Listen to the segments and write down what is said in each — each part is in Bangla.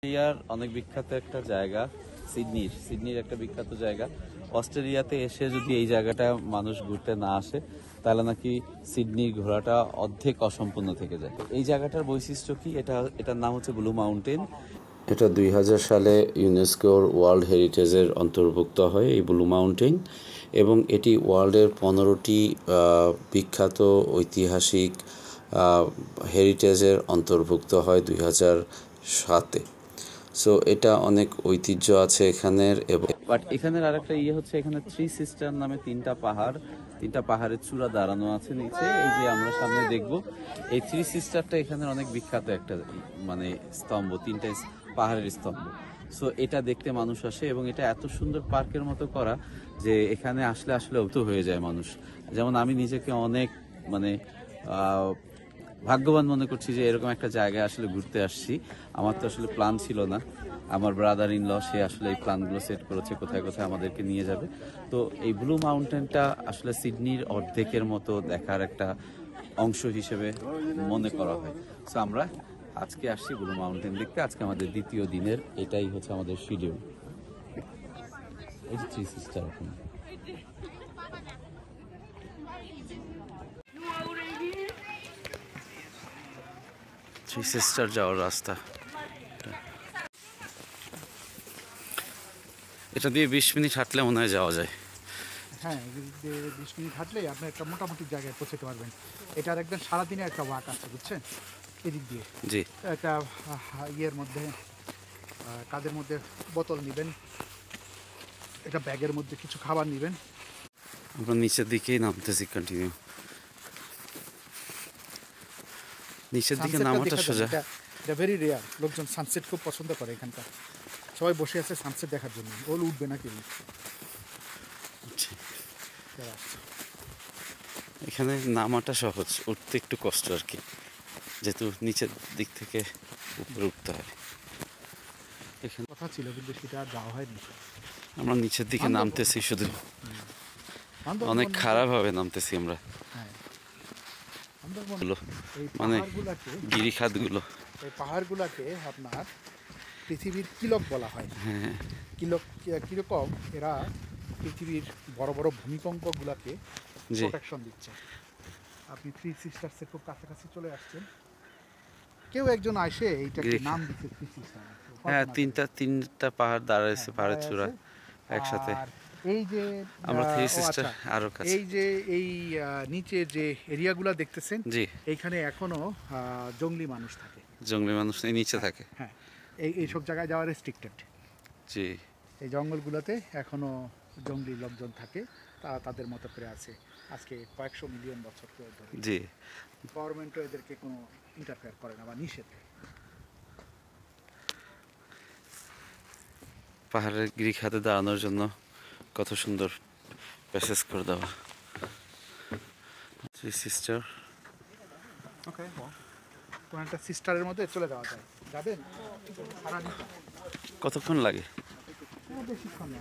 অস্ট্রেলিয়ার অনেক বিখ্যাত একটা জায়গা, সিডনির একটা বিখ্যাত জায়গা। অস্ট্রেলিয়াতে এসে যদি এই জায়গাটা মানুষ ঘুরতে না আসে তাহলে নাকি সিডনির ঘোরাটা অর্ধেক অসম্পূর্ণ থেকে যায়। এই জায়গাটার বৈশিষ্ট্য কি? এটার নাম হচ্ছে ব্লু মাউন্টেন। এটা 2000 সালে ইউনেস্কোর ওয়ার্ল্ড হেরিটেজের অন্তর্ভুক্ত হয় এই ব্লু মাউন্টেন, এবং এটি ওয়ার্ল্ডের 15টি বিখ্যাত ঐতিহাসিক হেরিটেজের অন্তর্ভুক্ত হয় 2007-এ। সো এটা অনেক ঐতিহ্য আছে এখানের। এবং বাট এখানের আরেকটা হচ্ছে, এখানে থ্রি সিস্টার নামে তিনটা পাহাড়ের চূড়া দাঁড়ানো আছে নিচে। এই যে আমরা সামনে দেখব, এই থ্রি সিস্টারটা এখানের অনেক বিখ্যাত একটা মানে স্তম্ভ, তিনটা পাহাড়ের স্তম্ভ। সো এটা দেখতে মানুষ আসে, এবং এটা এত সুন্দর পার্কের মতো করা যে এখানে আসলে অভূত হয়ে যায় মানুষ। যেমন আমি নিজেকে অনেক মানে ভাগ্যবান মনে করছি যে এরকম একটা জায়গায় আসলে ঘুরতে আসছি। আমার তো আসলে প্ল্যান ছিল না, আমার ব্রাদার ইন ল সে আসলে এই প্ল্যানগুলো সেট করেছে কোথায় কোথায় আমাদেরকে নিয়ে যাবে। তো এই ব্লু মাউন্টেনটা আসলে সিডনির অর্ধেকের মতো দেখার একটা অংশ হিসেবে মনে করা হয়। সো আমরা আজকে আসছি ব্লু মাউন্টেন দেখতে। আজকে আমাদের দ্বিতীয় দিনের এটাই হচ্ছে আমাদের শিডিউল। এই যে থ্রি সিস্টার এখন থ্রি সিস্টার যাওয়ার রাস্তা। এটা দিয়ে 20 মিনিট হাঁটলে মনে হয় যাওয়া যায়। হ্যাঁ, 20 মিনিট হাঁটলেই আপনি একটা মোটামুটি জায়গায় পৌঁছতে পারবেন। এটার একদম সারাদিনে একটা ওয়াক আছে, বুঝছেন, এদিক দিয়ে। জি, একটা ইয়ের মধ্যে কাদের মধ্যে বোতল নেবেন, একটা ব্যাগের মধ্যে কিছু খাবার নেবেন। আমরা নিচের দিকেই নামতেছি, কন্টিনিউ নিচের দিকে নামাটা সোজা। এটা ভেরি রেয়ার, লোকজন সানসেট খুব পছন্দ করে এখানকার। সবাই বসে আছে সানসেট দেখার জন্য। ওল উঠবে না কেউ। এখানে নামাটা সহজ, উঠতে একটু কষ্ট আর কি, যেহেতু নিচের দিক থেকে উপরে উঠতে হয়। এখানে কথা ছিল কিন্তু সেটা আর যাওয়া হয়নি। আমরা নিচের দিকে নামতেছি শুধু, অনেক খারাপভাবে নামতেছি আমরা। মানে গিরিখাতগুলো, এই পাহাড়গুলোকে আপনার পৃথিবীর কিলক বলা হয়। হ্যাঁ, কিলক কিরকম, এরা পৃথিবীর বড় বড় ভূমিকম্পগুলোকে প্রোটেকশন দিচ্ছে। আপনি থ্রি সিস্টার্সের খুব কাছাকাছি চলে আসছেন। কেউ একজন আসে এইটাকে নাম দিচ্ছে থ্রি সিস্টার। হ্যাঁ, তিনটা পাহাড় দাঁড়াইছে, পাহাড়ের চূড়া একসাথে। এই যে আমরা থ্রি সিস্টার আরো কাছে। এই যে এই নিচে যে এরিয়াগুলো দেখতেছেন, জি, এইখানে এখনো জঙ্গলি মানুষ থাকে। জঙ্গলি মানুষ এই নিচে থাকে। হ্যাঁ, এইসব জায়গায় যাওয়া রেস্ট্রিক্টেড। জি, এই জঙ্গলগুলোতে এখনো জঙ্গলি লোকজন থাকে, তারা তাদের মতো করে আছে আজকে কয়েকশো মিলিয়ন বছর ধরে। জি, গভর্নমেন্টও এদেরকে কোনো ইন্টারফেয়ার করে না বা নিষেধ। পাহাড়ের গিরিখাতে দাঁড়ানোর জন্য কত সুন্দর প্যাসেজ করে দেওয়া। থ্রি সিস্টার, ওকে, কোনো একটা সিস্টারের মধ্যে চলে যাওয়া যায়। যাবেন? কতক্ষণ লাগে? বেশিক্ষণ না।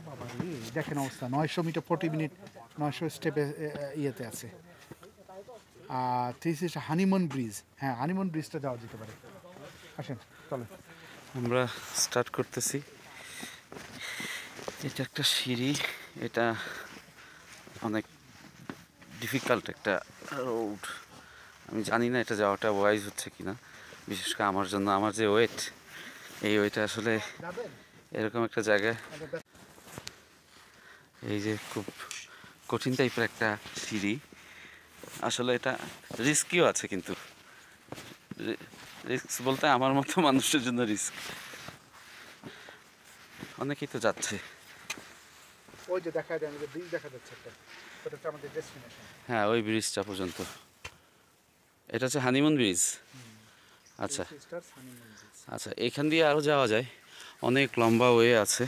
বাবা রে, দেখেন অবস্থা, 900 মিটার 40 মিনিট, 900 স্টেপে ইয়েতে আছে। আর থ্রি সিস্টার হানিমুন ব্রিজ, হ্যাঁ হানিমুন ব্রিজটা যাওয়া যেতে পারে। আসেন চলে, আমরা স্টার্ট করতেছি। এটা একটা সিঁড়ি, এটা অনেক ডিফিকাল্ট একটা রোড। আমি জানি না এটা যাওয়াটা ওয়াইজ হচ্ছে কিনা, বিশেষ করে আমার জন্য। আমার যে ওয়েট, এই ওয়েটে আসলে এরকম একটা জায়গায়, এই যে খুব কঠিন টাইপের একটা সিঁড়ি। আসলে এটা রিস্কিও আছে, কিন্তু রিস্ক বলতে আমার মতো মানুষের জন্য রিস্ক। অনেকেই তো যাচ্ছে। ওই যে দেখা যায়, ব্রিজ দেখা যাচ্ছে একটা, ওটা হচ্ছে আমাদের ডেস্টিনেশন। হ্যাঁ, ওই ব্রিজটা পর্যন্ত। এটা হচ্ছে হানিমুন ব্রিজ। আচ্ছা আচ্ছা, এখান দিয়ে আরও যাওয়া যায়, অনেক লম্বা ওয়ে আছে।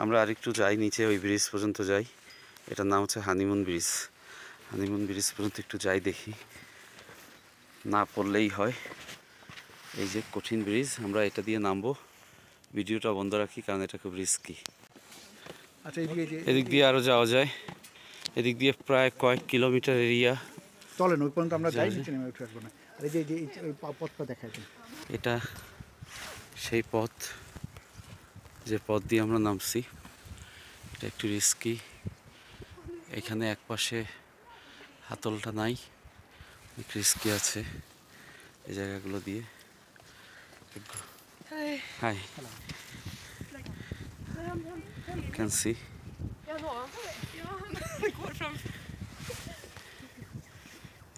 আমরা আরেকটু যাই নিচে, ওই ব্রিজ পর্যন্ত যাই। এটার নাম হচ্ছে হানিমুন ব্রিজ। হানিমুন ব্রিজ পর্যন্ত একটু যাই, দেখি, না পড়লেই হয়। এই যে কঠিন ব্রিজ, আমরা এটা দিয়ে নামবো। ভিডিওটা বন্ধ রাখি কারণ এটা খুব রিস্কি। আচ্ছা, এদিক দিয়ে আরও যাওয়া যায়, এদিক দিয়ে প্রায় কয়েক কিলোমিটার এরিয়া। চলেন ওই পর্যন্ত আমরা যাই, নিচে নেমে উঠে আসবো না। আর এই যে পথটা দেখাই, এটা সেই পথ, যে পথ দিয়ে আমরা নামছি এটা একটু রিস্কি। এখানে একপাশে হাতলটা নাই, অনেক রিস্কি আছে এই জায়গাগুলো দিয়ে। হাই, ক্যান সি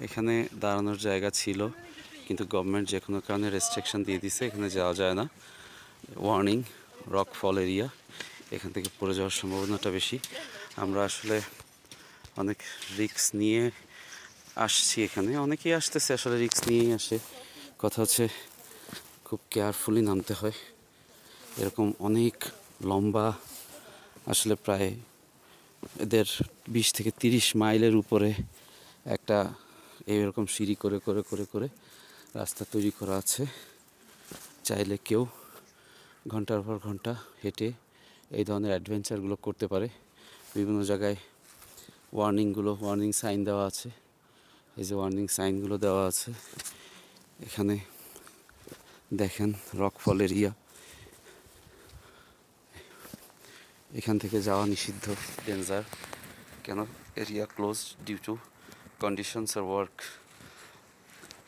এখানে দাঁড়ানোর জায়গা ছিল, কিন্তু গভর্নমেন্ট যে কোনো কারণে রেস্ট্রিকশন দিয়ে দিছে, এখানে যাওয়া যায় না। ওয়ার্নিং, রক ফল এরিয়া, এখান থেকে পড়ে যাওয়ার সম্ভাবনাটা বেশি। আমরা আসলে অনেক রিস্ক নিয়ে আসছি এখানে, অনেকেই আসতেছে আসলে রিস্ক নিয়েই আসে। কথা হচ্ছে খুব কেয়ারফুলি নামতে হয়। এরকম অনেক লম্বা, আসলে প্রায় এদের 20 থেকে 30 মাইলের উপরে একটা এইরকম সিঁড়ি করে করে করে করে রাস্তা তৈরি করা আছে। চাইলে কেউ ঘন্টার পর ঘন্টা হেঁটে এই ধরনের অ্যাডভেঞ্চারগুলো করতে পারে। বিভিন্ন জায়গায় ওয়ার্নিং সাইন দেওয়া আছে। এই যে ওয়ার্নিং সাইনগুলো দেওয়া আছে এখানে দেখেন, রকফল এরিয়া, এখান থেকে যাওয়া নিষিদ্ধ, ডেঞ্জার। কেন? Area close due to conditions আর ওয়ার্ক।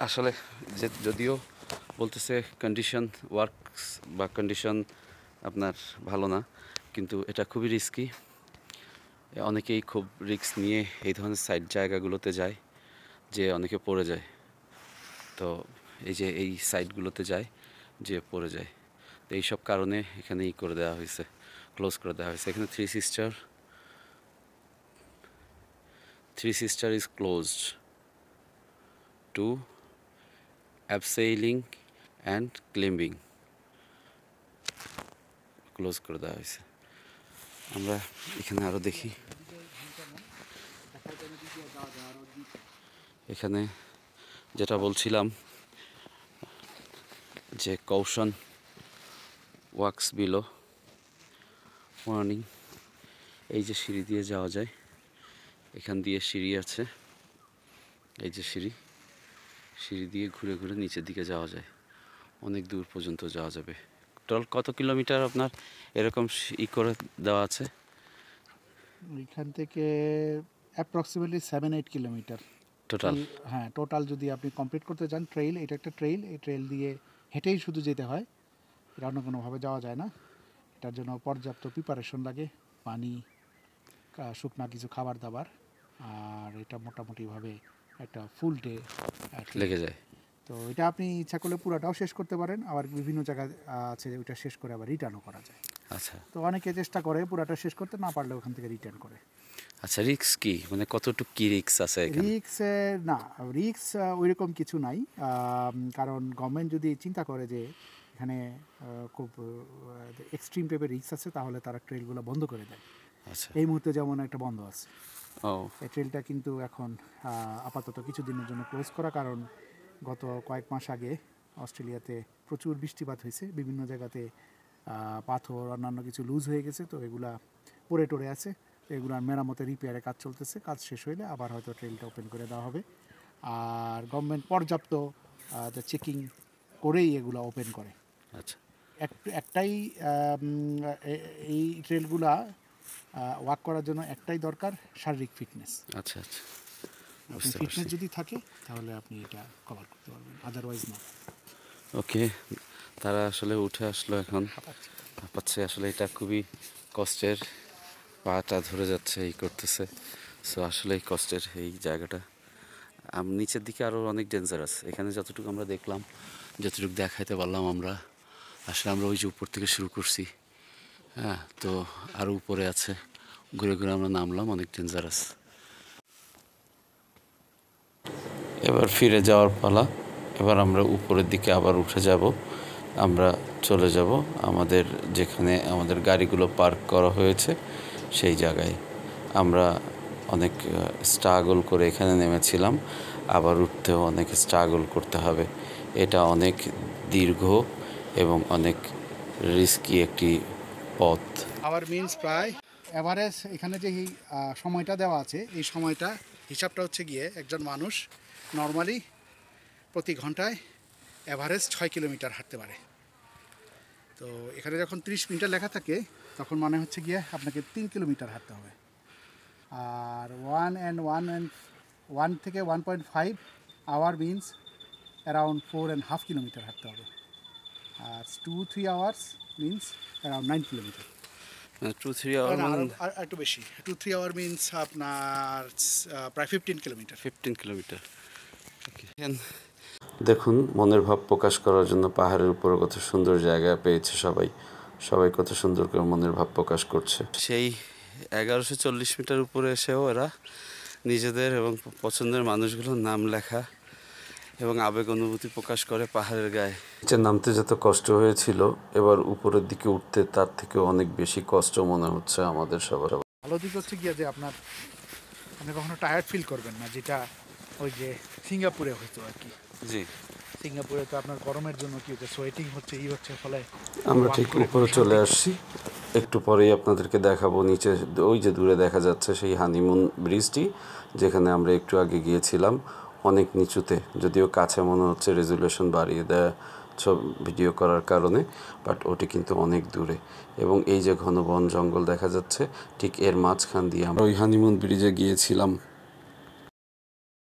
আসলে যদিও বলতেছে কন্ডিশন ওয়ার্কস বা কন্ডিশন আপনার ভালো না, কিন্তু এটা খুবই রিস্কি। অনেকেই খুব রিস্ক নিয়ে এই ধরনের সাইড জায়গাগুলোতে যায়, যে অনেকে পড়ে যায়। তো এই যে এই সাইডগুলোতে যায়, যে পড়ে যায়। তো এইসব কারণে এখানে করে দেওয়া হয়েছে, ক্লোজ করে দেওয়া হয়েছে। এখানে three sister is closed to abseiling and climbing, close করে দেওয়া হয়েছে। আমরা এখানে আরও দেখি, এখানে যেটা বলছিলাম যে কৌশন ওয়াক্স বিলো, ওয়ার্নিং। এই যে সিঁড়ি দিয়ে যাওয়া যায়, এখান দিয়ে সিঁড়ি আছে, এই যে সিঁড়ি দিয়ে ঘুরে ঘুরে নিচের দিকে যাওয়া যায়, অনেক দূর পর্যন্ত যাওয়া যাবে। টোটাল কত কিলোমিটার আপনার এরকম করে দেওয়া আছে? এখান থেকে অ্যাপ্রক্সিমেটলি 7-8 কিলোমিটার টোটাল? হ্যাঁ, টোটাল যদি আপনি কমপ্লিট করতে চান ট্রেইল, এটা একটা ট্রেইল, এই ট্রেইল দিয়ে হেঁটেই শুধু যেতে হয়, এটা অন্য কোনোভাবে যাওয়া যায় না। এটার জন্য পর্যাপ্ত প্রিপারেশন লাগে, পানি, শুকনা কিছু খাবার দাবার, আর এটা মোটামুটিভাবে একটা ফুল ডে লেগে যায়। তো এটা আপনি ইচ্ছা করলে পুরোটাও শেষ করতে পারেন, আবার বিভিন্ন জায়গায় আছে ওইটা শেষ করে আবার রিটার্নও করা যায়। আচ্ছা তো অনেকে চেষ্টা করে পুরোটা শেষ করতে, না পারলে ওখান থেকে রিটার্ন করে। আচ্ছা, রিক্স কি, মানে কতটুকু কি রিক্স আছে এখানে? রিক্স না, রিক্স ওইরকম কিছু নাই, কারণ গভর্নমেন্ট যদি চিন্তা করে যে এখানে খুব এক্সট্রিম টাইপের রিক্স আছে, তাহলে তারা ট্রেলগুলো বন্ধ করে দেয়। আচ্ছা। এই মুহূর্তে যেমন একটা বন্ধ আছে, ও, এই ট্রেলটা কিন্তু এখন আপাতত কিছুদিনের জন্য ক্লোজ করা, কারণ গত কয়েক মাস আগে অস্ট্রেলিয়াতে প্রচুর বৃষ্টিপাত হয়েছে, বিভিন্ন জায়গাতে পাথর অন্যান্য কিছু লুজ হয়ে গেছে, তো এগুলা পড়ে টরে আছে। তো এগুলার মেরামতের রিপেয়ারের কাজ চলতেছে, কাজ শেষ হইলে আবার হয়তো ট্রেলটা ওপেন করে দেওয়া হবে। আর গভর্নমেন্ট পর্যাপ্ত চেকিং করেই এগুলো ওপেন করে। আচ্ছা একটাই এই ট্রেলগুলা ওয়াক করার জন্য একটাই দরকার, শারীরিক ফিটনেস। আচ্ছা আচ্ছা, আপনি ফিটনেস যদি থাকে তাহলে আপনি এটা কভার করতে পারবেন, আদারওয়াইজ না। ওকে, তারা আসলে উঠে আসলো এখন, পাচ্ছে আসলে এটা খুবই কষ্টের, পাটা ধরে যাচ্ছে, এই করতেছে। সো আসলে এই কষ্টের এই জায়গাটা নিচের দিকে আরও অনেক ডেঞ্জারাস। এখানে যতটুকু আমরা দেখলাম, যতটুকু দেখাইতে পারলাম আমরা, আসলে আমরা ওই যে উপর থেকে শুরু করছি, হ্যাঁ, তো আরও উপরে আছে, ঘুরে ঘুরে আমরা নামলাম, অনেক ডেঞ্জারাস। এবার ফিরে যাওয়ার পালা। এবার আমরা উপরের দিকে আবার উঠে যাব, আমরা চলে যাব আমাদের যেখানে আমাদের গাড়িগুলো পার্ক করা হয়েছে সেই জায়গায়। আমরা অনেক স্ট্রাগল করে এখানে নেমেছিলাম, আবার উঠতেও অনেক স্ট্রাগল করতে হবে। এটা অনেক দীর্ঘ এবং অনেক রিস্কি একটি পথ। আওয়ার মিনস প্রায় অ্যাভারেজ এখানে যে সময়টা দেওয়া আছে, এই সময়টা হিসাবটা হচ্ছে গিয়ে একজন মানুষ নর্মালি প্রতি ঘন্টায় অ্যাভারেজ 6 কিলোমিটার হাঁটতে পারে। তো এখানে যখন 30 মিটার লেখা থাকে তখন মানে হচ্ছে গিয়ে আপনাকে 3 কিলোমিটার হাঁটতে হবে। আর 1 থেকে 1.5 আওয়ার মিনস অ্যারাউন্ড 4.5 কিলোমিটার হাঁটতে হবে। আর 2-3 hours means around 9 kilometre. 2-3 hour মানে আর একটু বেশি, 2-3 আওয়ার মিনস আপনার প্রায় 15 কিলোমিটার। 15 কিলোমিটার। দেখুন, মনের ভাব প্রকাশ করার জন্য পাহাড়ের উপরে কত সুন্দর জায়গা পেয়েছে সবাই কত সুন্দর করে মনের ভাব প্রকাশ করছে। সেই 1140 মিটার উপরে এসেও এরা নিজেদের এবং পছন্দের মানুষগুলোর নাম লেখা এবং আবেগ অনুভূতি প্রকাশ করে পাহাড়ের গায়ে। নিচে নামতে যত কষ্ট হয়েছিল, এবার উপরের দিকে উঠতে তার থেকে অনেক বেশি কষ্ট মনে হচ্ছে আমাদের সবার। ভালো দিক হচ্ছে গিয়ে যে আপনি কখনো টায়ার্ড ফিল করবেন না, যেটা ওই যে সিঙ্গাপুরে হইতো আর কি। জি, সিঙ্গাপুরে তো আপনার গরমের জন্য কি হচ্ছে, সোয়েটিং হচ্ছে, হচ্ছে, ফলে আমরা ঠিক উপরে চলে আসছি, একটু পরেই আপনাদেরকে দেখাবো নিচে ওই যে দূরে দেখা যাচ্ছে সেই হানিমুন ব্রিজটি, যেখানে আমরা একটু আগে গিয়েছিলাম। অনেক নিচুতে, যদিও কাছে মনে হচ্ছে রেজুলেশন বাড়িয়ে দেয় ভিডিও করার কারণে, বাট ওটি কিন্তু অনেক দূরে। এবং এই যে ঘন বন জঙ্গল দেখা যাচ্ছে, ঠিক এর মাঝখান দিয়ে আমরা ওই হানিমুন ব্রিজে গিয়েছিলাম।